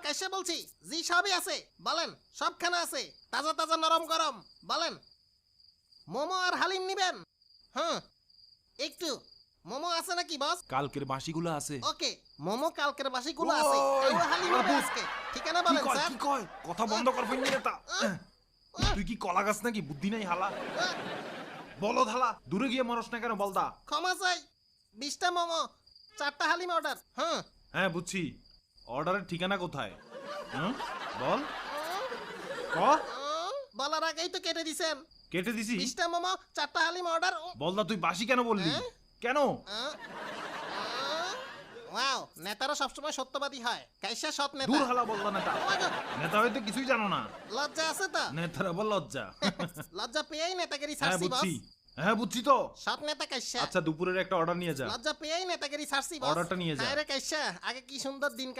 কাইসা বলছি, জি সবই আছে। বলেন, সবখানে আছে, তাজা তাজা নরম গরম। বলেন, মোমো আর হালিম নিবেন? হুম, একটু মোমো আছে নাকি বস? কালকের বাসিগুলো আছে। ওকে, মোমো কালকের বাসিগুলো আছে। ওই, কালো হালিম হবে বাবু। আজকে। ঠিকানা কি বলেন কয় স্যার। কি কয় কথা বন্ধ কর ফেললি এটা। তুই কি কলা গাছ নাকি, বুদ্ধি নাই হালা? বলদ হালা, দূরে গিয়ে মরস না কেন বলদা? ক্ষমা চাই, 20টা মোমো, 4টা হালিম অর্ডার। হুম, হ্যাঁ বুঝছি, অর্ডারের ঠিকানা কোথায়? হুম, বল। ক বলার আগেই তো কেটে দিছেন। কেটে দিছি। 20টা মোমো, 4টা হালিম অর্ডার। বলদা তুই বাসি কেন বললি? হ্যাঁ? কেন? ওয়াও, নেতারা সবসময় সত্যবাদী হয়। কাইসা সৎ নেতা। দূর হালা বলদা নেতা। Oh my God, নেতা হয়তো কিছুই জানো না। লজ্জা আছে তো? নেতারা বল লজ্জা। লজ্জা পেয়েই নেতাগিরি হ্যাঁ ছাড়ছি বস। বুঝছি, হ্যাঁ বুঝছি তো। সৎ নেতা কাইসা। আচ্ছা দুপুরের একটা অর্ডার নিয়ে যা। লজ্জা পেয়েই নেতাগিরি ছাড়ছি বস। অর্ডারটা নিয়ে যা। হায় রে কাইসা, আগে কি সুন্দর দিন